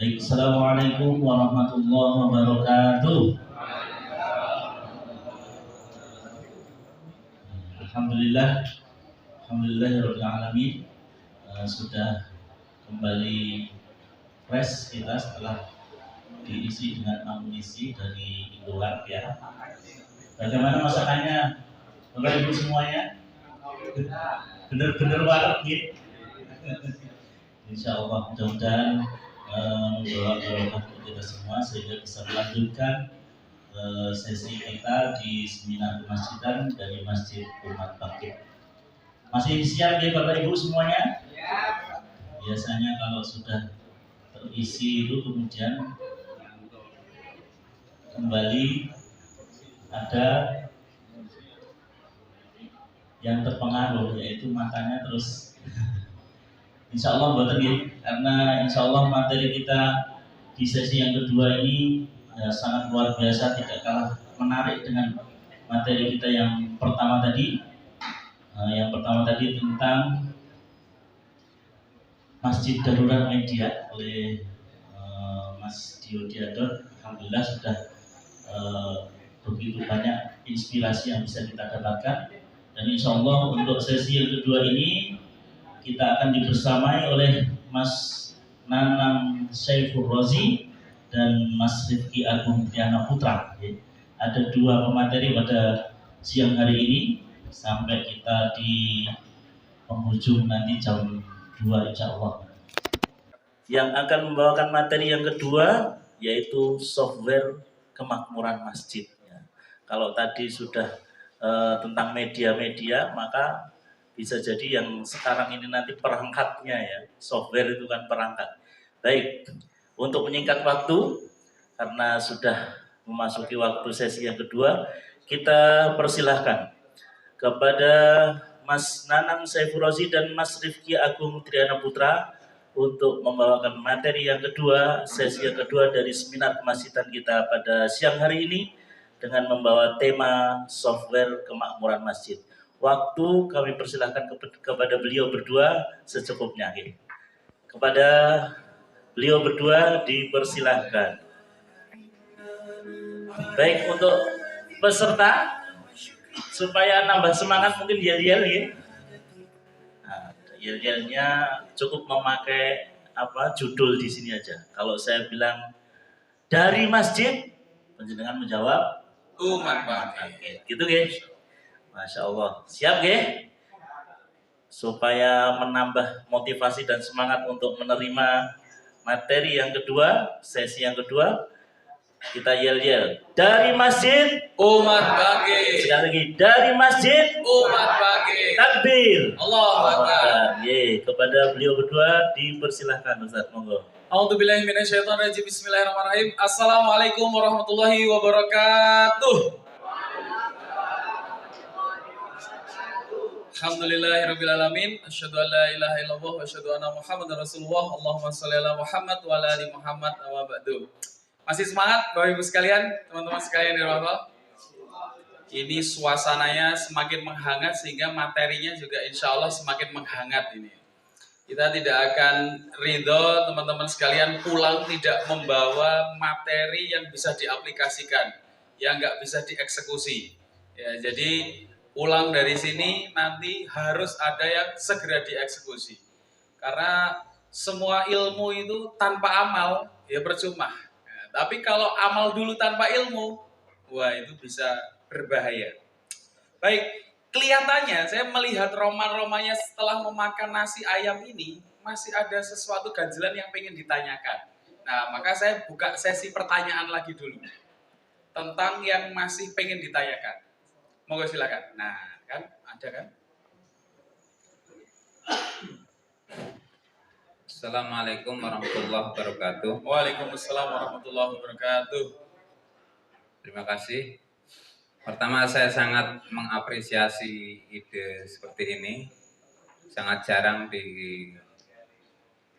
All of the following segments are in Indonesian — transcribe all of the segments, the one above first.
Assalamualaikum warahmatullahi wabarakatuh. Alhamdulillah, alhamdulillahirabbil alamin. Sudah kembali fresh kita setelah diisi dengan amunisi dari Indomaret ya. Bagaimana masakannya, Bapak Ibu semuanya? Bener-bener banget gitu. Insya Allah mudah-mudahan membawa barokah untuk kita semua sehingga bisa melanjutkan sesi kita di seminar kemasjidan dari Masjid Umat Baqi. Masih siap ya Bapak Ibu semuanya? Biasanya kalau sudah terisi itu kemudian kembali ada yang terpengaruh, yaitu makanya terus insya Allah buatan ya, karena insya Allah materi kita di sesi yang kedua ini sangat luar biasa, tidak kalah menarik dengan materi kita yang pertama tadi. Yang pertama tadi tentang Masjid Darurat Media oleh Mas Dio Diadon. Alhamdulillah sudah begitu banyak inspirasi yang bisa kita dapatkan, dan insya Allah untuk sesi yang kedua ini kita akan dibersamai oleh Mas Nanang Syaifur Rozi dan Mas Rifki Agung Triana Putra. Ada dua pemateri pada siang hari ini sampai kita di penghujung nanti jam 2 insya Allah. Yang akan membawakan materi yang kedua yaitu software kemakmuran masjid. Kalau tadi sudah tentang media-media, maka bisa jadi yang sekarang ini nanti perangkatnya ya, software itu kan perangkat. Baik, untuk menyingkat waktu, karena sudah memasuki waktu sesi yang kedua, kita persilahkan kepada Mas Nanang Syaifur Rozi dan Mas Rifki Agung Triana Putra untuk membawakan materi yang kedua, sesi yang kedua dari seminar kemasjidan kita pada siang hari ini dengan membawa tema software kemakmuran masjid. Waktu kami persilahkan kepada beliau berdua secukupnya. Kepada beliau berdua dipersilahkan. Baik, untuk peserta supaya nambah semangat mungkin yel-yel ya. Nah, yel-yelnya cukup memakai judul di sini aja. Kalau saya bilang dari masjid, panjenengan menjawab Umat Baqi. Gitu guys. Masya Allah, siap ya? Supaya menambah motivasi dan semangat untuk menerima materi yang kedua, sesi yang kedua, kita yel-yel dari masjid Umat Baqi. Sekali lagi, dari masjid Umat Baqi. Takbir. Allahu Akbar. Kepada beliau berdua dipersilahkan Ustaz, monggo. A'udzubillahi minasyaitonirrajim. Bismillahirrahmanirrahim. Assalamualaikum warahmatullahi wabarakatuh. Alhamdulillahirrabbilalamin. Asyhadu an la ilaha illallah wa asyhadu anna Muhammadar Rasulullah. Allahumma shalli ala Muhammad wa ala ali Muhammad wa ba'du. Masih semangat Bapak Ibu sekalian, teman-teman sekalian di Allah. Ini suasananya semakin menghangat sehingga materinya juga insya Allah semakin menghangat ini. Kita tidak akan ridho teman-teman sekalian pulang tidak membawa materi yang bisa diaplikasikan, yang nggak bisa dieksekusi. Ya, jadi pulang dari sini nanti harus ada yang segera dieksekusi. Karena semua ilmu itu tanpa amal ya percuma. Ya, tapi kalau amal dulu tanpa ilmu, wah itu bisa berbahaya. Baik, kelihatannya saya melihat roman-romannya setelah memakan nasi ayam ini masih ada sesuatu ganjilan yang pengen ditanyakan. Nah, maka saya buka sesi pertanyaan lagi dulu tentang yang masih pengen ditanyakan. Monggo silakan. Nah, kan ada kan? Assalamualaikum warahmatullahi wabarakatuh. Waalaikumsalam warahmatullahi wabarakatuh. Terima kasih. Pertama, saya sangat mengapresiasi ide seperti ini. Sangat jarang di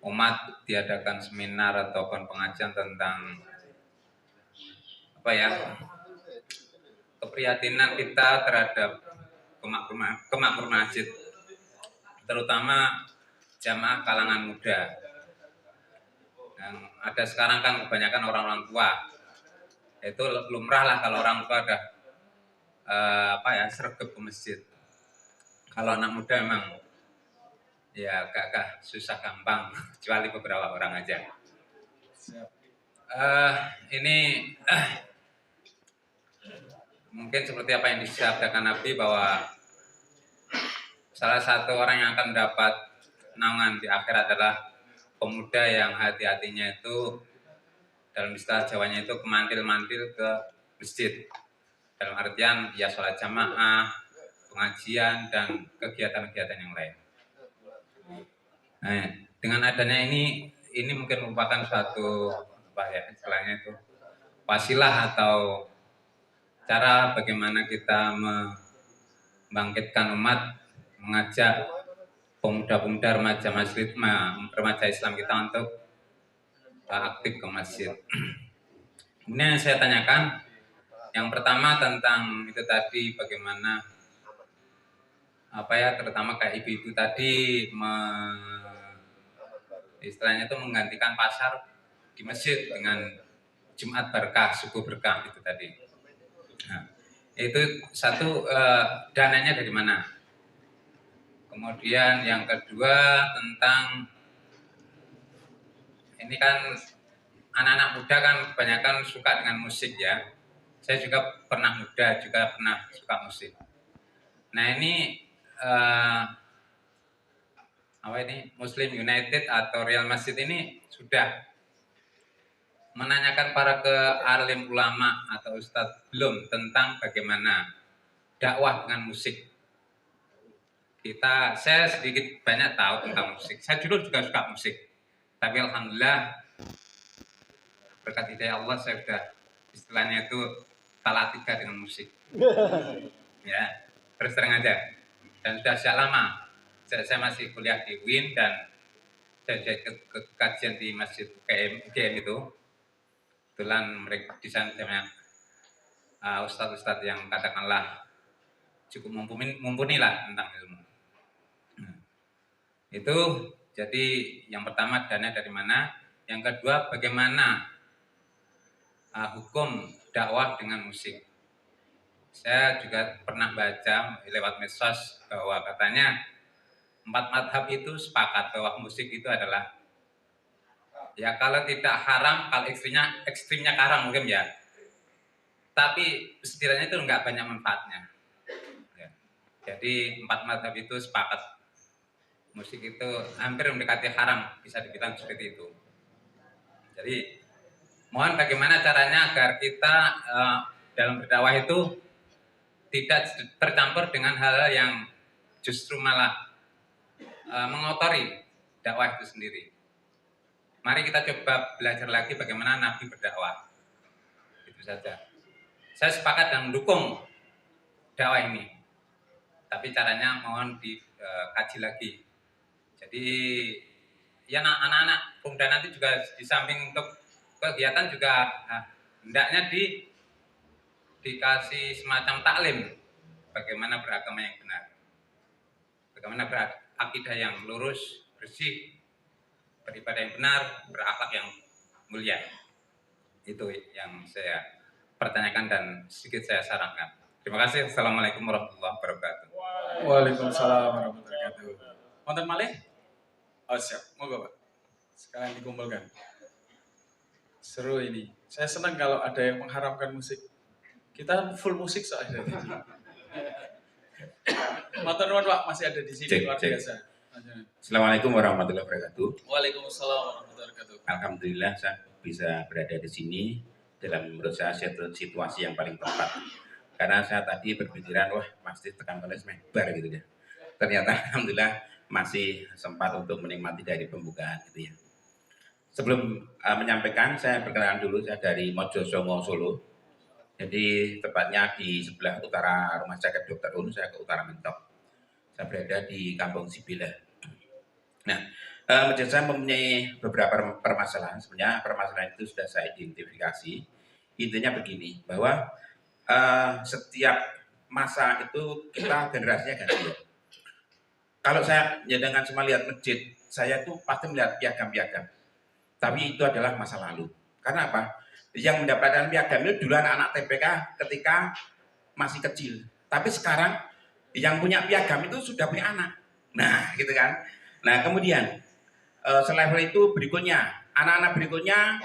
umat diadakan seminar ataupun pengajian tentang keprihatinan kita terhadap kemakmuran masjid, terutama jamaah kalangan muda. Yang ada sekarang kan kebanyakan orang-orang tua, itu lumrah lah kalau orang tua ada sergap ke masjid. Kalau anak muda memang ya agak susah gampang, kecuali beberapa orang aja. Ini mungkin seperti apa yang disabdakan Nabi bahwa salah satu orang yang akan mendapat naungan di akhirat adalah pemuda yang hati-hatinya itu, dalam istilah Jawanya itu, kemantil-mantil ke masjid. Dalam artian ya sholat jamaah, pengajian, dan kegiatan-kegiatan yang lain. Nah, dengan adanya ini mungkin merupakan suatu istilahnya itu wasilah atau cara bagaimana kita membangkitkan umat, mengajak pemuda-pemuda remaja Islam kita untuk aktif ke masjid. Kemudian yang saya tanyakan, yang pertama tentang itu tadi bagaimana terutama kayak ibu-ibu tadi istilahnya itu menggantikan pasar di masjid dengan Jumat berkah, subuh berkah itu tadi. Nah, itu satu, dananya dari mana? Kemudian yang kedua tentang ini kan anak-anak muda kan kebanyakan suka dengan musik ya. Saya juga pernah muda, juga pernah suka musik. Nah ini Muslim United atau Real Masjid ini sudah menanyakan para ke alim ulama atau ustadz belum tentang bagaimana dakwah dengan musik. Saya sedikit banyak tahu tentang musik. Saya dulu juga suka musik, tapi alhamdulillah berkat hidayah Allah saya sudah istilahnya itu talatika dengan musik. Ya, terus terang aja. Dan sudah sejak lama. Saya masih kuliah di UIN dan saya ke kajian di Masjid UGM itu. Kebetulan mereka di sana banyak ustadz-ustadz yang katakanlah cukup mumpuni lah tentang ilmu. Itu jadi yang pertama dana dari mana, yang kedua bagaimana hukum dakwah dengan musik. Saya juga pernah baca lewat medsos bahwa katanya 4 mazhab itu sepakat bahwa musik itu adalah ya kalau tidak haram, kalau ekstrimnya haram mungkin ya, tapi setidaknya itu enggak banyak manfaatnya. Ya. Jadi 4 mazhab itu sepakat musik itu hampir mendekati haram, bisa dibilang seperti itu. Jadi mohon bagaimana caranya agar kita dalam berdakwah itu tidak tercampur dengan hal yang justru malah mengotori dakwah itu sendiri. Mari kita coba belajar lagi bagaimana Nabi berdakwah. Itu saja. Saya sepakat dan mendukung dakwah ini. Tapi caranya mohon dikaji lagi. Jadi ya anak-anak pemuda nanti juga di samping untuk kegiatan juga hendaknya dikasih semacam taklim bagaimana beragama yang benar, bagaimana berakidah yang lurus, bersih, beribadah yang benar, berakhlak yang mulia. Itu yang saya pertanyakan dan sedikit saya sarankan. Terima kasih. Assalamualaikum warahmatullahi wabarakatuh. Waalaikumsalam warahmatullahi wabarakatuh. Wonten malih? Oh siap, moga Pak. Sekarang dikumpulkan. Seru ini. Saya senang kalau ada yang mengharamkan musik. Kita full musik soalnya. Matur nuwun Pak, masih ada di sini luar biasa. Assalamualaikum warahmatullahi wabarakatuh. Waalaikumsalam warahmatullahi wabarakatuh. Alhamdulillah saya bisa berada di sini dalam menurut saya situasi yang paling tepat. Karena saya tadi berpikiran wah pasti tekan tulis bar gitu ya. Ternyata alhamdulillah masih sempat untuk menikmati dari pembukaan gitu ya. Sebelum menyampaikan, saya perkenalan dulu, saya dari Mojosongo, Solo. Jadi tepatnya di sebelah utara Rumah Sakit Dr. Un, saya ke utara mentok. Saya berada di Kampung Sibila. Nah, masjid saya mempunyai beberapa permasalahan. Sebenarnya permasalahan itu sudah saya identifikasi. Intinya begini, bahwa setiap masa itu kita generasinya ganti. Kalau saya dengan semua lihat masjid, saya tuh pasti melihat piagam-piagam. Tapi itu adalah masa lalu. Karena apa? Yang mendapatkan piagam itu dulu anak-anak TPK ketika masih kecil. Tapi sekarang yang punya piagam itu sudah punya anak. Nah, gitu kan. Nah, kemudian selevel itu berikutnya, anak-anak berikutnya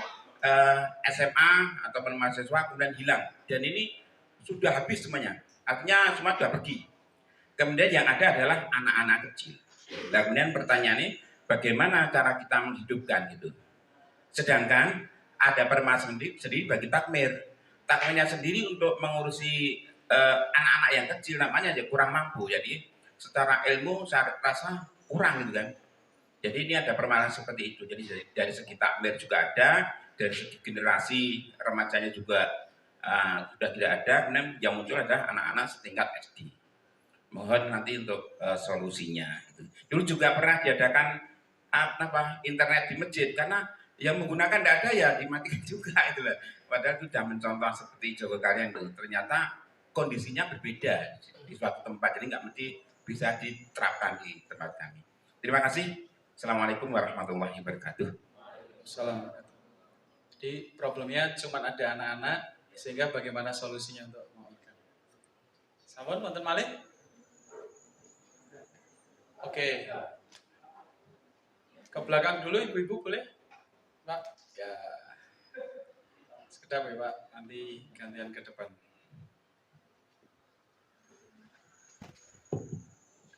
SMA ataupun mahasiswa kemudian hilang. Dan ini sudah habis semuanya. Artinya semua sudah pergi. Kemudian yang ada adalah anak-anak kecil. Nah, kemudian pertanyaannya, bagaimana cara kita menghidupkan itu? Sedangkan ada permasalahan sendiri bagi takmir. Takmirnya sendiri untuk mengurusi anak-anak yang kecil namanya aja kurang mampu. Jadi secara ilmu saya rasa kurang gitu kan. Jadi ini ada permasalahan seperti itu. Jadi dari segi takmir juga ada, dari segi generasi remajanya juga sudah tidak ada. Kemudian yang muncul adalah anak-anak setingkat SD. Mohon nanti untuk solusinya. Dulu juga pernah diadakan internet di masjid karena yang menggunakan tidak ada ya dimatikan juga itu lah. Padahal itu sudah mencontoh seperti Jawa kalian itu. Ternyata kondisinya berbeda di suatu tempat, jadi nggak mesti bisa diterapkan di tempat kami. Terima kasih. Assalamualaikum warahmatullahi wabarakatuh. Assalamualaikum. Jadi problemnya cuma ada anak-anak, sehingga bagaimana solusinya untuk mengamankan. Sampun wonten malih? Oke. Ke belakang dulu ibu-ibu boleh? Pak, ya. Sekedar ya Pak, nanti gantian ke depan.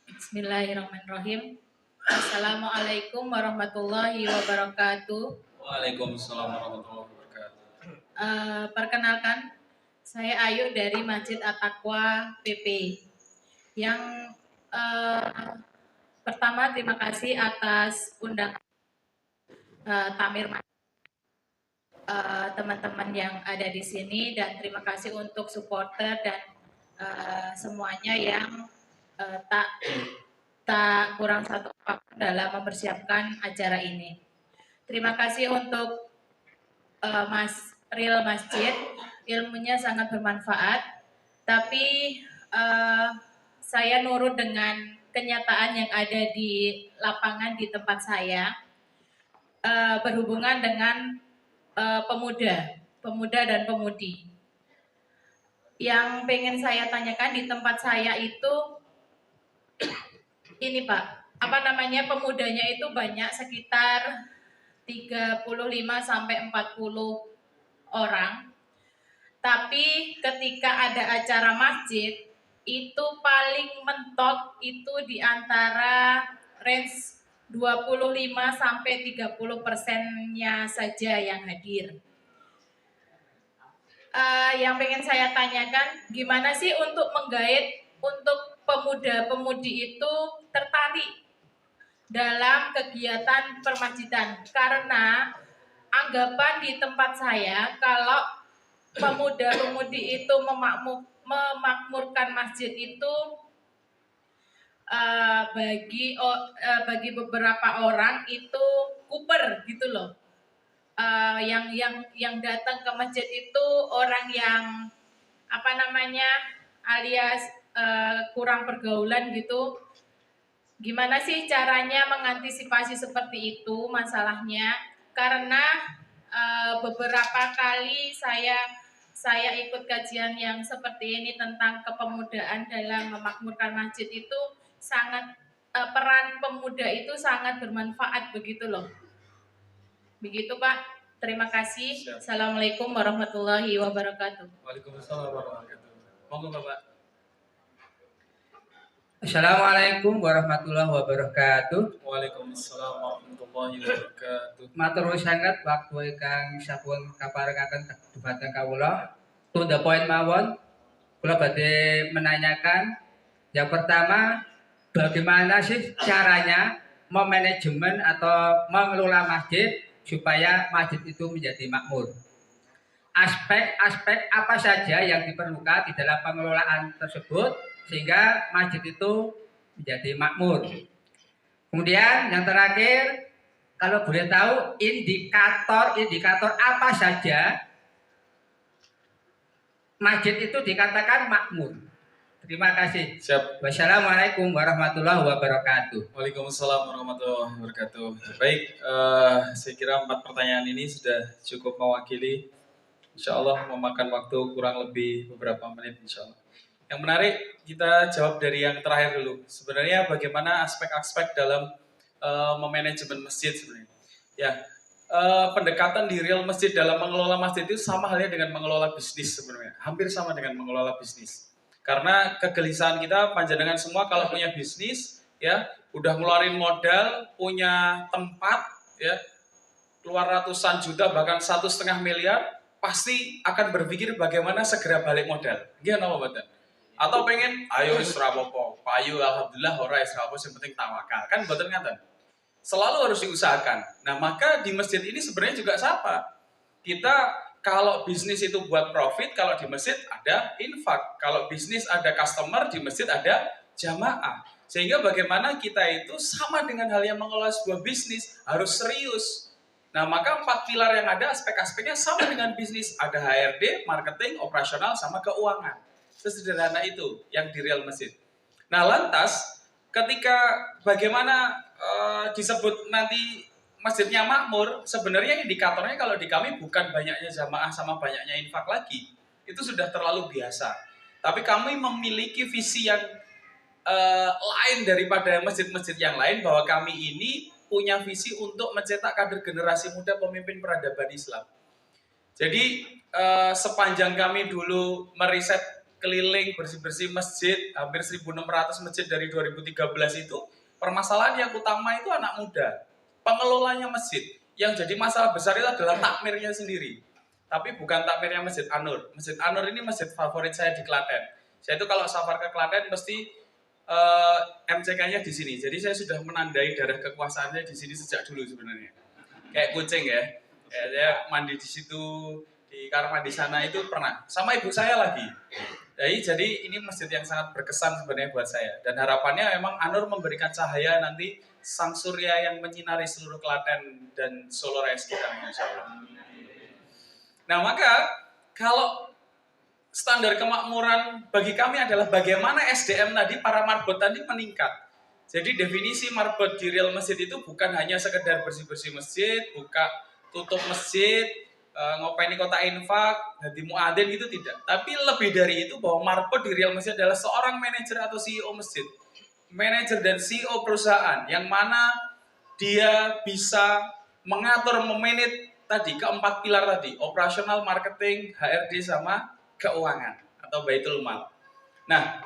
Bismillahirrahmanirrahim. Assalamualaikum warahmatullahi wabarakatuh. Waalaikumsalam warahmatullahi wabarakatuh. Perkenalkan, saya Ayu dari Masjid At-Taqwa PP. Yang pertama terima kasih atas undangan takmir teman-teman yang ada di sini, dan terima kasih untuk supporter dan semuanya yang tak kurang satu apapun dalam mempersiapkan acara ini. Terima kasih untuk Mas Ril Masjid, ilmunya sangat bermanfaat, tapi saya nurut dengan kenyataan yang ada di lapangan di tempat saya, berhubungan dengan pemuda dan pemudi. Yang pengen saya tanyakan di tempat saya itu ini Pak, pemudanya itu banyak, sekitar 35 sampai 40 orang. Tapi ketika ada acara masjid, itu paling mentok itu di antara range 25 sampai 30%-nya saja yang hadir. Yang pengen saya tanyakan, gimana sih untuk menggait untuk pemuda-pemudi itu tertarik dalam kegiatan permasjidan? Karena anggapan di tempat saya, kalau pemuda-pemudi itu memakmurkan masjid itu bagi beberapa orang itu kuper gitu loh. Yang datang ke masjid itu orang yang alias kurang pergaulan gitu. Gimana sih caranya mengantisipasi seperti itu masalahnya? Karena beberapa kali saya ikut kajian yang seperti ini tentang kepemudaan dalam memakmurkan masjid itu sangat peran pemuda itu sangat bermanfaat begitu loh. Begitu Pak. Terima kasih. Siap. Assalamualaikum warahmatullahi wabarakatuh. Waalaikumsalam warahmatullahi wabarakatuh. Monggo Bapak. Assalamualaikum warahmatullahi wabarakatuh. Waalaikumsalam warahmatullahi wabarakatuh. Matur sangat waktu ingkang sampun kaparengaken dhumateng kawula. To the point mawon, kula badhe menanyakan yang pertama, bagaimana sih caranya memanajemen atau mengelola masjid supaya masjid itu menjadi makmur? Aspek-aspek apa saja yang diperlukan di dalam pengelolaan tersebut sehingga masjid itu menjadi makmur. Kemudian yang terakhir, kalau boleh tahu indikator apa saja masjid itu dikatakan makmur. Terima kasih. Siap. Wassalamualaikum warahmatullahi wabarakatuh. Waalaikumsalam warahmatullahi wabarakatuh. Baik, saya kira 4 pertanyaan ini sudah cukup mewakili. Insya Allah memakan waktu kurang lebih beberapa menit insya Allah. Yang menarik kita jawab dari yang terakhir dulu. Sebenarnya bagaimana aspek-aspek dalam memanajemen masjid sebenarnya. Ya, pendekatan di real masjid dalam mengelola masjid itu sama halnya dengan mengelola bisnis sebenarnya. Hampir sama dengan mengelola bisnis. Karena kegelisahan kita panjenengan semua kalau punya bisnis ya udah ngeluarin modal, punya tempat ya keluar ratusan juta bahkan 1,5 miliar, pasti akan berpikir bagaimana segera balik modal. Gimana Bapak? Atau pengen ayo wis ra apa-apa, payu alhamdulillah ora wis ra apa sing penting tawakal. Kan mboten ngaten. Selalu harus diusahakan. Nah, maka di masjid ini sebenarnya juga sama. Kita kalau bisnis itu buat profit, kalau di masjid ada infak. Kalau bisnis ada customer, di masjid ada jamaah. Sehingga bagaimana kita itu sama dengan hal yang mengelola sebuah bisnis, harus serius. Nah, maka 4 pilar yang ada, aspek-aspeknya sama dengan bisnis. Ada HRD, marketing, operasional, sama keuangan. Sesederhana itu yang di real masjid. Nah, lantas ketika bagaimana disebut nanti masjidnya makmur, sebenarnya indikatornya kalau di kami bukan banyaknya jamaah sama banyaknya infak lagi. Itu sudah terlalu biasa. Tapi kami memiliki visi yang lain daripada masjid-masjid yang lain, bahwa kami ini punya visi untuk mencetak kader generasi muda pemimpin peradaban Islam. Jadi sepanjang kami dulu meriset keliling bersih-bersih masjid, hampir 1.600 masjid dari 2013 itu, permasalahan yang utama itu anak muda. Pengelolanya masjid. Yang jadi masalah besar itu adalah takmirnya sendiri. Tapi bukan takmirnya Masjid An-Nur. Masjid An-Nur ini masjid favorit saya di Klaten. Saya itu kalau safar ke Klaten mesti MCK-nya di sini. Jadi saya sudah menandai darah kekuasaannya di sini sejak dulu sebenarnya. Kayak kucing ya. Saya mandi di situ, di kamar mandi sana itu pernah. Sama ibu saya lagi. Jadi ini masjid yang sangat berkesan sebenarnya buat saya. Dan harapannya memang An-Nur memberikan cahaya nanti sang surya yang menyinari seluruh Klaten dan Solo Raya sekitarnya insya Allah. Nah, maka kalau standar kemakmuran bagi kami adalah bagaimana SDM tadi, para marbot tadi meningkat. Jadi definisi marbot di real masjid itu bukan hanya sekedar bersih-bersih masjid, buka tutup masjid, ngopeni kota infak, jadi muadzin gitu tidak. Tapi lebih dari itu bahwa marbot di real masjid adalah seorang manajer atau CEO masjid. Manajer dan CEO perusahaan yang mana dia bisa mengatur, memanage tadi keempat pilar tadi, operasional, marketing, HRD sama keuangan atau baitul mal. Nah,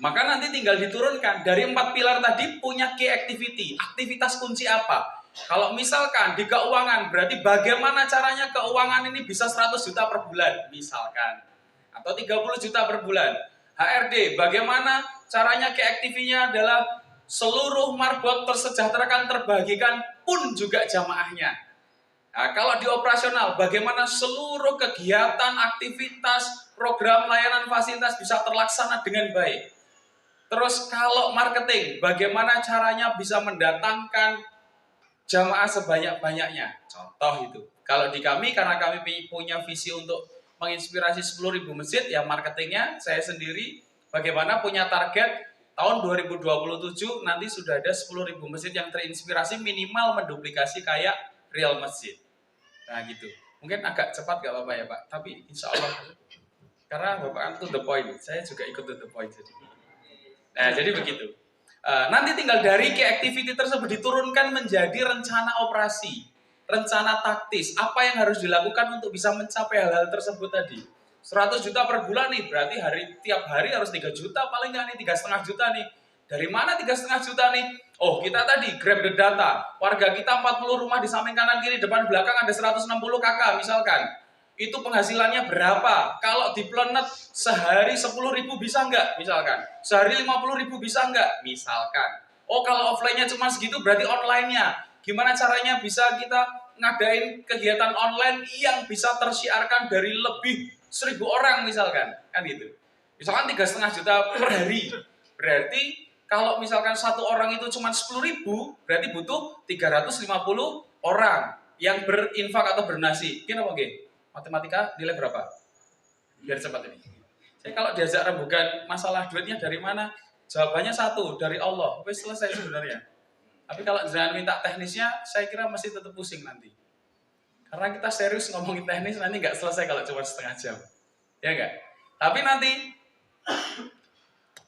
maka nanti tinggal diturunkan dari 4 pilar tadi punya key activity, aktivitas kunci apa? Kalau misalkan di keuangan berarti bagaimana caranya keuangan ini bisa 100 juta per bulan misalkan, atau 30 juta per bulan. HRD bagaimana caranya key activity-nya adalah seluruh marbot tersejahterakan, terbagikan pun juga jamaahnya. Nah, kalau di operasional, bagaimana seluruh kegiatan, aktivitas, program, layanan, fasilitas bisa terlaksana dengan baik. Terus kalau marketing, bagaimana caranya bisa mendatangkan jamaah sebanyak-banyaknya. Contoh itu. Kalau di kami, karena kami punya visi untuk menginspirasi 10.000 masjid, ya marketingnya saya sendiri, bagaimana punya target tahun 2027 nanti sudah ada 10.000 masjid yang terinspirasi minimal menduplikasi kayak real masjid. Nah gitu. Mungkin agak cepat gak apa-apa ya Pak, tapi insya Allah. Karena Bapak kan to the point, saya juga ikut to the point. Nah jadi begitu. Nanti tinggal dari key activity tersebut diturunkan menjadi rencana operasi, rencana taktis. Apa yang harus dilakukan untuk bisa mencapai hal-hal tersebut tadi. 100 juta per bulan nih, berarti tiap hari harus 3 juta, paling nggak nih 3,5 juta nih. Dari mana 3,5 juta nih? Oh, kita tadi grab the data. Warga kita 40 rumah di samping kanan kiri, depan belakang ada 160 kakak misalkan. Itu penghasilannya berapa? Kalau di Planet sehari 10.000 bisa nggak? Misalkan. Sehari 50.000 bisa nggak? Misalkan. Oh, kalau offline-nya cuma segitu berarti online-nya. Gimana caranya bisa kita ngadain kegiatan online yang bisa tersiarkan dari lebih 1.000 orang misalkan. Kan gitu. Misalkan 3,5 juta per hari. Berarti kalau misalkan satu orang itu cuma 10.000, berarti butuh 350 orang yang berinfak atau bernasi. Gini apa gini? Matematika nilai berapa? Biar cepat ini. Saya kalau diajak rembukan masalah duitnya dari mana, jawabannya satu, dari Allah. Wes selesai sebenarnya. Tapi kalau jangan minta teknisnya, saya kira masih tetap pusing nanti. Karena kita serius ngomongin teknis, nanti nggak selesai kalau cuma setengah jam. Ya nggak? Tapi nanti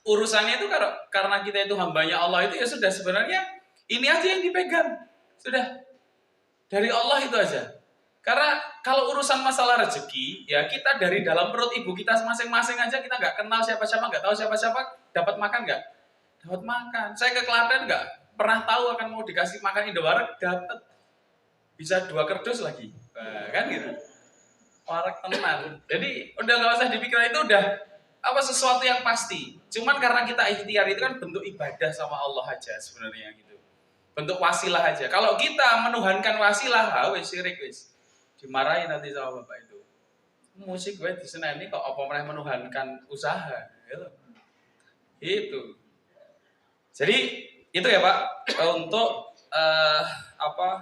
urusannya itu karena kita itu hambanya Allah itu ya sudah sebenarnya ini aja yang dipegang. Sudah. Dari Allah itu aja. Karena kalau urusan masalah rezeki, ya kita dari dalam perut ibu kita masing-masing aja kita nggak kenal siapa-siapa, nggak tahu siapa-siapa, dapat makan nggak? Dapat makan. Saya ke Klaten nggak pernah tahu akan mau dikasih makan Indomaret, dapat. Bisa 2 kardus lagi. Nah, kan gitu. Warak tenan. Jadi udah nggak usah dipikir, itu udah sesuatu yang pasti. Cuman karena kita ikhtiar itu kan bentuk ibadah sama Allah aja sebenarnya gitu. Bentuk wasilah aja. Kalau kita menuhankan wasilah, wis syirik wis. Dimarahin nanti sama bapak itu. Musik gue di sana ini kok apa mereka menuhankan usaha, gitu. Itu. Jadi itu ya Pak untuk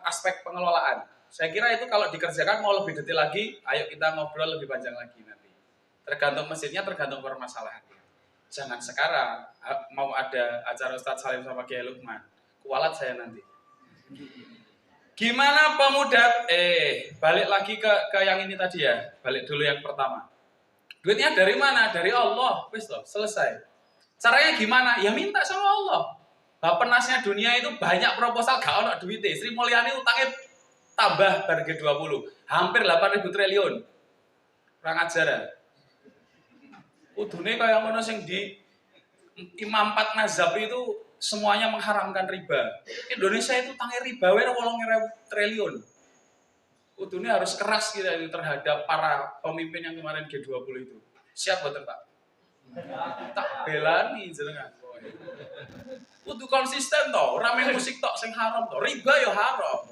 aspek pengelolaan. Saya kira itu kalau dikerjakan mau lebih detail lagi, ayo kita ngobrol lebih panjang lagi nanti. Tergantung masjidnya, tergantung permasalahannya. Jangan sekarang mau ada acara Ustadz Salim sama Kiai Lukman, kualat saya nanti. Gimana pemuda? Balik lagi ke yang ini tadi ya. Balik dulu yang pertama. Duitnya dari mana? Dari Allah. Wis loh, selesai. Caranya gimana? Ya minta sama Allah. Bappenasnya dunia itu banyak proposal gak ono duitnya. Sri Mulyani utangnya tambah bar G20. Hampir 8.000 triliun. Kurang ajaran. Udune kaya ngono sing di Imam 4 mazhab itu semuanya mengharamkan riba. Indonesia itu utangnya riba 8.000 triliun. Udune harus keras kita itu terhadap para pemimpin yang kemarin G20 itu. Siap betul Pak? Tak belani jenengan. Kudu konsisten toh, rame musik tok sing haram toh, riba yo haram.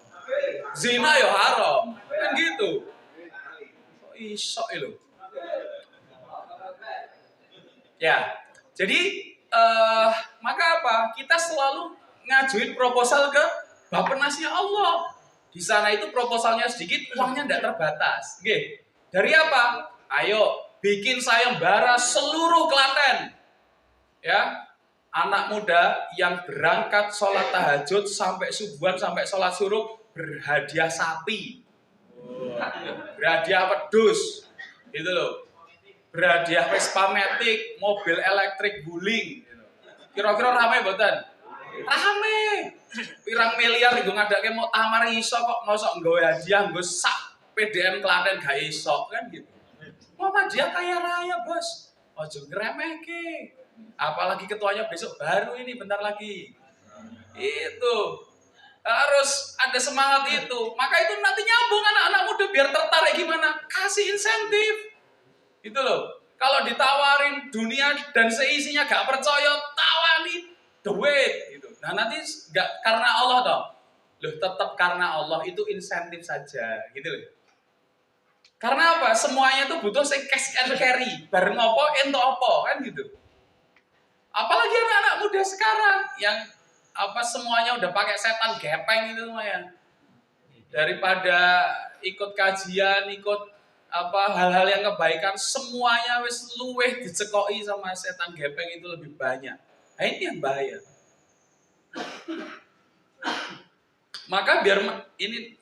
Zina yo haram. Kan gitu. Iso lho. Ya. Jadi maka apa? Kita selalu ngajuin proposal ke Bappenasnya Allah. Di sana itu proposalnya sedikit, uangnya tidak terbatas. Oke. Dari apa? Ayo bikin sayembara seluruh Klaten. Ya, anak muda yang berangkat sholat tahajud sampai subuhan sampai sholat suruh berhadiah sapi, berhadiah pedus, gitu loh. Berhadiah Vespa Matic, mobil elektrik guling. Kira-kira rame mboten? Rame. Pirang miliar nggo ngadake mau tamar iso kok mosok nggawe hadiah nggo sak PDM Klaten gak iso kan gitu. Muhammadiyah kaya raya, Bos. Ojo ngremehke. Apalagi ketuanya besok baru ini bentar lagi. Itu harus ada semangat itu. Maka itu nanti nyambung anak-anak muda biar tertarik gimana? Kasih insentif. Gitu loh. Kalau ditawarin dunia dan seisinya gak percaya, tawani duit gitu. Nah nanti gak karena Allah toh. Loh tetap karena Allah itu insentif saja gitu loh. Karena apa? Semuanya itu butuh cash and carry. Bareng apa, ento apa kan gitu. Apalagi anak-anak muda sekarang yang semuanya udah pakai setan gepeng itu lumayan. Daripada ikut kajian, ikut hal-hal yang kebaikan, semuanya wis luweh dicekoki sama setan gepeng itu lebih banyak. Nah, ini yang bahaya. Maka biar ini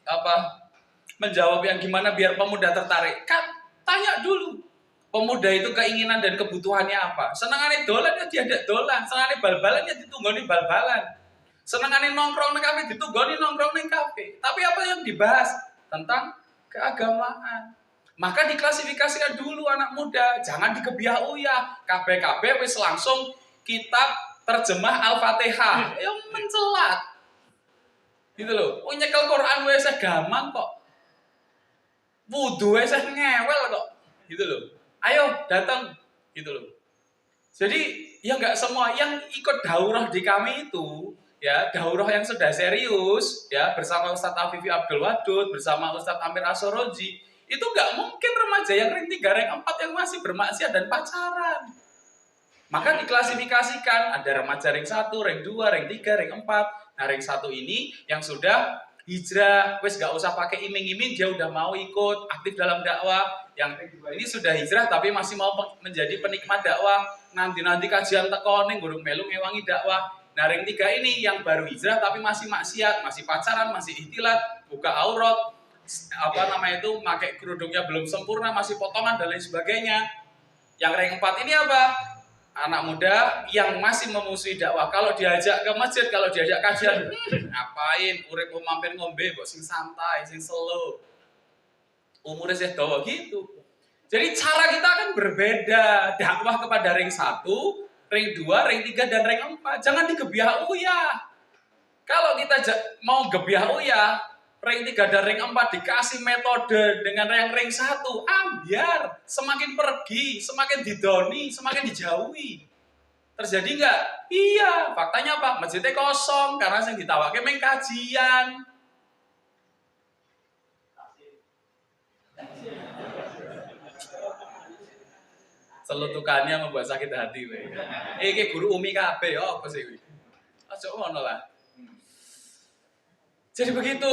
menjawab yang gimana biar pemuda tertarik. Kan tanya dulu. Pemuda itu keinginan dan kebutuhannya apa? Senengane dolan ya diajak dolan, senengane bal-balan ya ditunggoni bal-balan. Senengane nongkrong ning kafe ditunggoni nongkrong ning kafe. Tapi apa yang dibahas? Tentang keagamaan. Maka diklasifikasikan dulu anak muda, jangan dikebiah-uyah. KB wis langsung kitab terjemah Al-Fatihah. Yang mencelat. Gitu loh. Nyekel Quran wis gampang kok. Wudu wis ngewel kok. Gitu loh. Ayo datang gitu loh. Jadi ya nggak semua yang ikut daurah di kami itu ya daurah yang sudah serius ya bersama Ustadz Afifi Abdul Wadud bersama Ustadz Amir Asoroji itu nggak mungkin remaja yang ring 3, ring 4 yang masih bermaksiat dan pacaran. Maka diklasifikasikan ada remaja ring 1, ring 2, ring 3, ring 4. Nah ring 1 ini yang sudah hijrah, wes gak usah pakai iming-iming, dia udah mau ikut aktif dalam dakwah. Yang ring 2 ini sudah hijrah tapi masih mau menjadi penikmat dakwah. Nanti kajian teko ning gurung melu ngewangi dakwah. Nah, ring 3 ini yang baru hijrah tapi masih maksiat, masih pacaran, masih ihtilat, buka aurat, pakai kerudungnya belum sempurna, masih potongan dan lain sebagainya. Yang ring 4 ini apa? Anak muda yang masih memusuhi dakwah. Kalau diajak ke masjid, kalau diajak kajian, ngapain? Urip mampir ngombe, kok sing santai, sing slow. Umurnya sih dawa gitu. Jadi cara kita kan berbeda. Dakwah kepada ring 1, ring 2, ring 3, dan ring 4. Jangan digebiah uyah. Kalau kita mau gebiah uyah, ring 3 dan ring 4 dikasih metode dengan yang ring 1, biar semakin pergi, semakin didoni, semakin dijauhi. Terjadi nggak? Iya, faktanya apa? Masjidnya kosong karena yang ditawake meng kajian. Celutukannya membuat sakit hati. Iki guru umi kabeh apa sih? Aja ngono lah. Jadi begitu,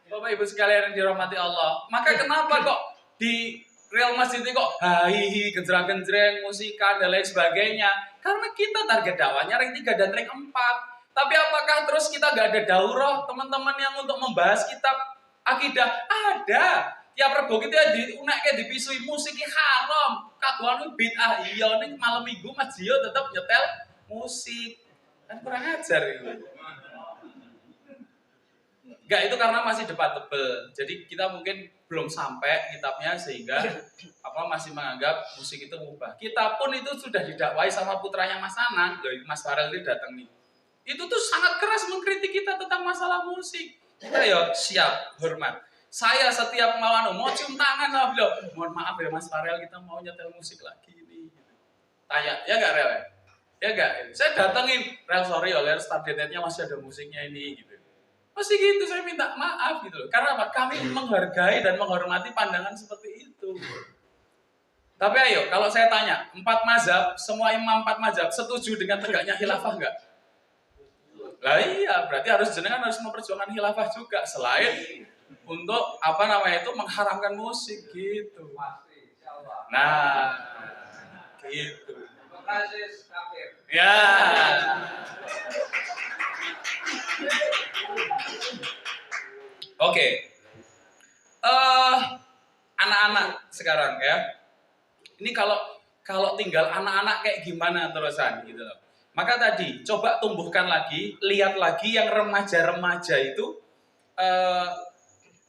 Bapak Ibu sekalian yang dirahmati Allah. Maka kenapa kok di Real Masjid ini kok hahihi, genjreng-genjreng, musikan, dan lain sebagainya? Karena kita target dakwahnya ring 3 dan ring 4. Tapi apakah terus kita gak ada daurah, teman-teman yang untuk membahas kitab akidah? Ada. Tiap rebo kita diunakke dipisui musik haram. Kaguan bid'ah. Iya, ini malam minggu Mas Jio tetap nyetel musik. Kan kurang ajar itu. Enggak, itu karena masih debatable. Jadi kita mungkin belum sampai kitabnya sehingga masih menganggap musik itu mubah. Kita pun itu sudah didakwai sama putranya Mas Anang, Mas Farel ini datang nih. Itu tuh sangat keras mengkritik kita tentang masalah musik. Kita ya siap, hormat. Saya setiap mau cium tangan sama beliau. Mohon maaf ya Mas Farel, kita mau nyetel musik lagi nih. Tanya, ya enggak Rel? Ya enggak? Saya datengin, Rel sorry ya, start date-nya masih ada musiknya ini gitu. Pasti gitu, saya minta maaf gitu loh. Karena apa? Kami menghargai dan menghormati pandangan seperti itu. Tapi ayo, kalau saya tanya, 4 mazhab, semua imam 4 mazhab setuju dengan tegaknya khilafah enggak? Lah iya, berarti jenengan harus memperjuangkan khilafah juga selain untuk mengharamkan musik gitu. Nah, gitu. Ya. Oke. Anak-anak sekarang ya. Ini kalau tinggal anak-anak kayak gimana terusan gitu loh. Maka tadi coba tumbuhkan lagi, lihat lagi yang remaja-remaja itu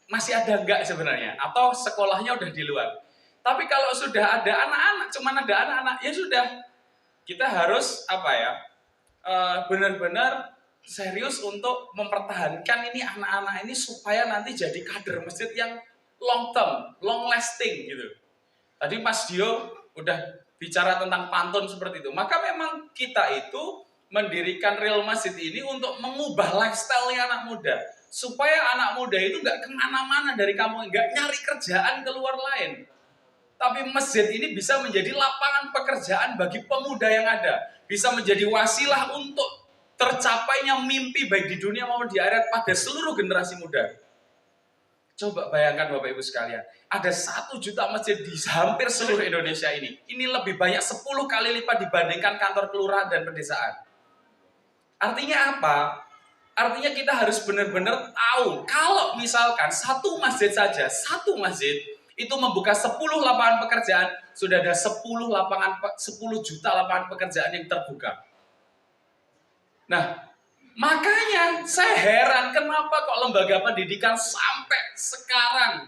masih ada enggak sebenarnya atau sekolahnya udah di luar. Tapi kalau sudah ada anak-anak, cuman ada anak-anak, ya sudah. Kita harus benar-benar serius untuk mempertahankan ini anak-anak ini supaya nanti jadi kader masjid yang long term, long lasting gitu. Tadi Mas Dio udah bicara tentang pantun seperti itu. Maka memang kita itu mendirikan Real Masjid ini untuk mengubah lifestyle-nya anak muda. Supaya anak muda itu nggak kemana-mana dari kampung, nggak nyari kerjaan keluar lain. Tapi masjid ini bisa menjadi lapangan pekerjaan bagi pemuda yang ada. Bisa menjadi wasilah untuk tercapainya mimpi baik di dunia maupun di akhirat pada seluruh generasi muda. Coba bayangkan Bapak Ibu sekalian, ada 1 juta masjid di hampir seluruh Indonesia ini. Ini lebih banyak 10 kali lipat dibandingkan kantor kelurahan dan pedesaan. Artinya apa? Artinya kita harus benar-benar tahu kalau misalkan satu masjid itu membuka 10 lapangan pekerjaan, sudah ada 10 juta lapangan pekerjaan yang terbuka. Nah, makanya saya heran kenapa kok lembaga pendidikan sampai sekarang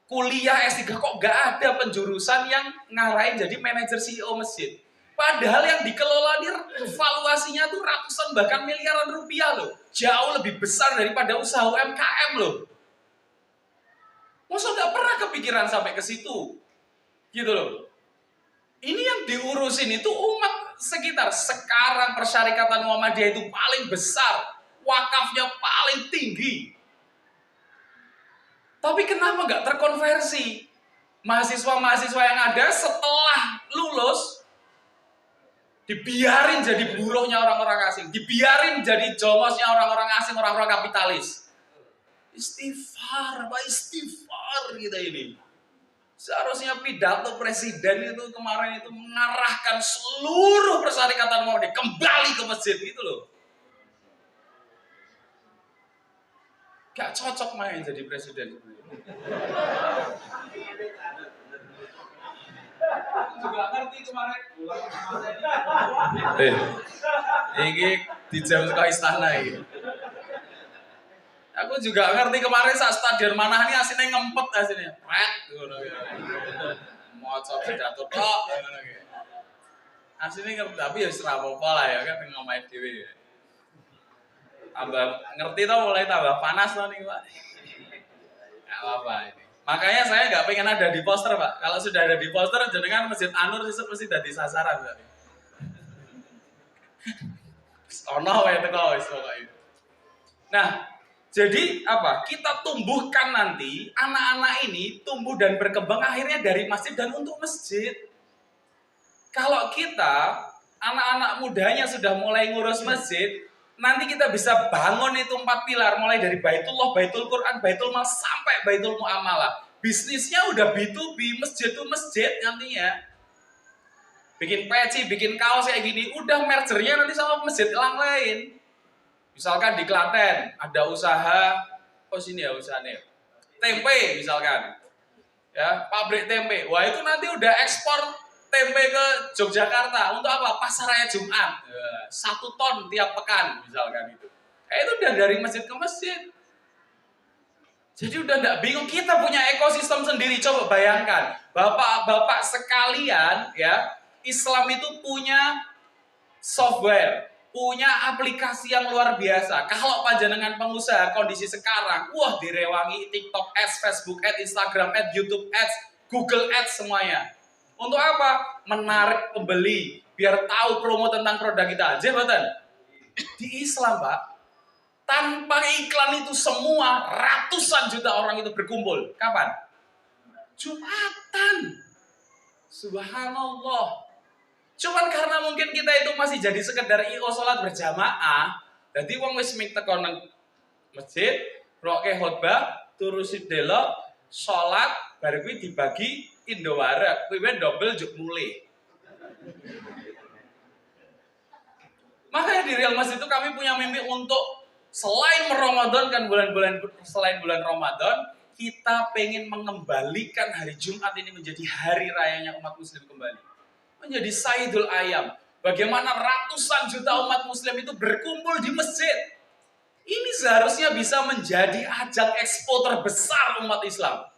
kuliah S3 kok gak ada penjurusan yang ngarahin jadi manajer CEO masjid. Padahal yang dikelola ini valuasinya tuh ratusan bahkan miliaran rupiah loh. Jauh lebih besar daripada usaha UMKM loh. Masa gak pernah kepikiran sampai ke situ? Gitu loh. Ini yang diurusin itu umat sekitar. Sekarang Persyarikatan Muhammadiyah itu paling besar. Wakafnya paling tinggi. Tapi kenapa nggak terkonversi? Mahasiswa-mahasiswa yang ada setelah lulus, dibiarin jadi buruhnya orang-orang asing. Dibiarin jadi jongosnya orang-orang asing, orang-orang kapitalis. Istighfar, Pak, istighfar kita ini. Seharusnya pidato presiden itu kemarin itu mengarahkan seluruh persyarikatan Muhammadiyah kembali ke masjid gitu loh. Gak cocok main jadi presiden. Juga ngerti kemarin. Ini di jam ke istana ini. Aku juga ngerti kemarin saat stadion Manah ini aslinya ngempet aslinya. Pret. Mau coba pidato tok. Aslinya ngerti tapi ya apa-apa lah ya kan ngomongin dewe. Tambah ngerti tau mulai tambah panas loh nih Pak. Gak apa-apa ini. Makanya saya nggak pengen ada di poster Pak. Kalau sudah ada di poster jenengan Masjid Anur itu mesti jadi sasaran Pak. Ono wae teko wis pokoke. Nah, jadi apa? Kita tumbuhkan nanti anak-anak ini tumbuh dan berkembang akhirnya dari masjid dan untuk masjid. Kalau kita anak-anak mudanya sudah mulai ngurus masjid, nanti kita bisa bangun itu 4 pilar mulai dari Baitullah, Baitul Quran, Baitul Mal sampai Baitul Muamalah. Bisnisnya udah B2B, masjid to masjid nantinya. Bikin peci, bikin kaos kayak gini, udah mergernya nanti sama masjid yang lain. Misalkan di Klaten ada usaha, sini ya usahanya, tempe misalkan, ya pabrik tempe. Wah itu nanti udah ekspor tempe ke Yogyakarta untuk apa? Pasar raya Jumat, 1 ton tiap pekan misalkan itu. Itu udah dari masjid ke masjid. Jadi udah nggak bingung, kita punya ekosistem sendiri. Coba bayangkan, bapak-bapak sekalian, ya Islam itu punya software. Punya aplikasi yang luar biasa. Kalau panjenengan pengusaha kondisi sekarang, wah direwangi TikTok Ads, Facebook Ads, Instagram Ads, YouTube Ads, Google Ads semuanya. Untuk apa? Menarik pembeli, biar tahu promo tentang produk kita. Aja betul. Di Islam Pak, tanpa iklan itu semua ratusan juta orang itu berkumpul. Kapan? Jumatan. Subhanallah. Cuman karena mungkin kita itu masih jadi sekedar sholat berjamaah, jadi wong wis mik teko nang masjid, roke khotbah, turusi delok, sholat, bar kuwi dibagi Indomaret, kuwi double juk mulih. Makanya di Real Masjid itu kami punya mimpi untuk selain Ramadan bulan Ramadan, kita pengen mengembalikan hari Jumat ini menjadi hari rayanya umat muslim kembali. Menjadi Sayyidul Ayam. Bagaimana ratusan juta umat muslim itu berkumpul di masjid. Ini seharusnya bisa menjadi ajang ekspo terbesar umat Islam.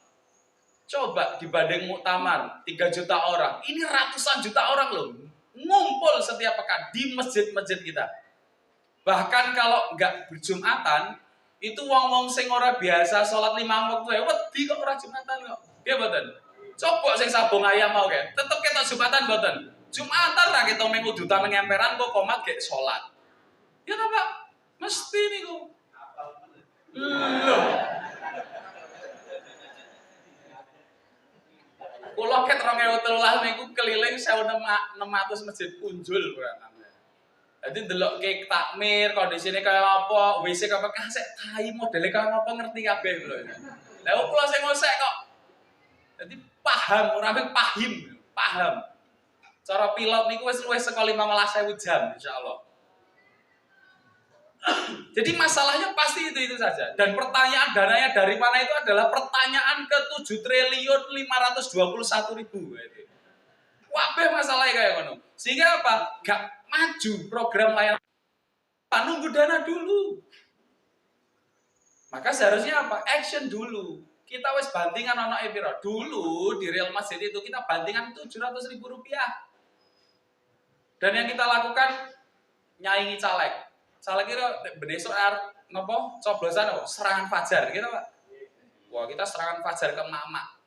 Coba dibanding muktamar 3 juta orang. Ini ratusan juta orang loh. Ngumpul setiap pekan di masjid-masjid kita. Bahkan kalau nggak berjumatan, itu wong-wong sing ora biasa sholat 5 waktu ya, wedi kok ora jumatan kok. Piye mboten? Coba sing sabung ayam mau kayak, tetep kita Jumatan mboten. Jumatan ra kita ming udutan nang emperan kok komat gek salat. Ya ta, Pak? Mesti niku. Loh. Kula ket 2013 niku keliling 1600 masjid punjul kan. Jadi ndelok ke takmir, kondisine kaya apa, WC kaya apa, sik tai modele kaya apa ngerti kabeh lho. Lah kula sing ngosek kok. Jadi paham, orang paham. Cara pilot niku wis luwih saka 15.000 jam insyaallah. Jadi masalahnya pasti itu saja. Dan pertanyaan dananya dari mana itu adalah pertanyaan ke 7.521.000. Wabeh masalahnya kayak ngono. Sehingga apa? Gak maju program layanan. Nunggu dana dulu. Maka seharusnya apa? Action dulu. Kita wis bantingan anak piro. Dulu di Real Masjid itu kita bantingan Rp700.000. Dan yang kita lakukan nyaingi caleg. Caleg itu besok nopo coblosan apa? Serangan fajar gitu Pak. Wah kita serangan fajar ke emak-emak.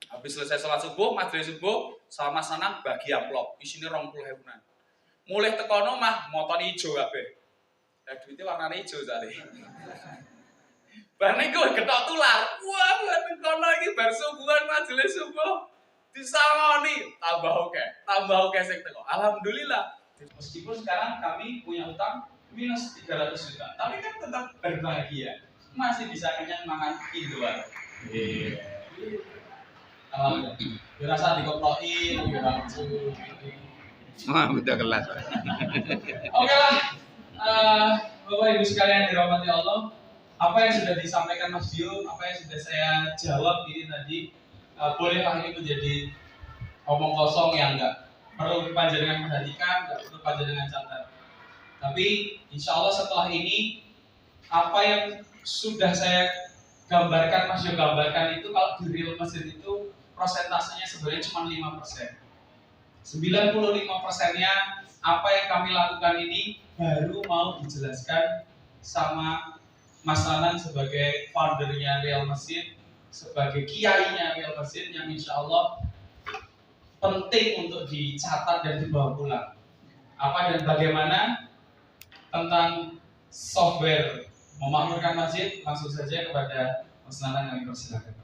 Habis selesai sholat subuh, majelis subuh, sama senang bagi amplop. Isinya 20.000. Mulai tekono mah motor hijau kabeh. Ya duitnya warna hijau tadi. Bareng gue ketok tular. Wah, bareng kono iki bar subuhan majelis subuh disangoni tambah oke sing teko. Alhamdulillah. Meskipun sekarang kami punya utang minus 300 juta, tapi kan tetap berbahagia. masih bisa kenyang makan Indoan. Berasa dikoplokin, langsung gitu. Wah, udah kelas. Oke lah, Bapak Ibu sekalian dirahmati Allah, apa yang sudah disampaikan Mas Dio, apa yang sudah saya jawab ini tadi, bolehlah ini menjadi omong kosong yang enggak perlu panjenengan perhatikan, enggak perlu panjenengan catat. Tapi insya Allah setelah ini, apa yang sudah saya gambarkan, Mas Dio gambarkan itu, kalau di real mesin itu prosentasenya sebenarnya cuma 5%. 95%-nya apa yang kami lakukan ini baru mau dijelaskan sama Mas Nanang sebagai foundernya Real Mesin, sebagai kiainya Real Mesin yang insya Allah penting untuk dicatat dan dibawa pulang. Apa dan bagaimana tentang software memakmurkan masjid, langsung saja kepada Mas Nanang kami persilakan.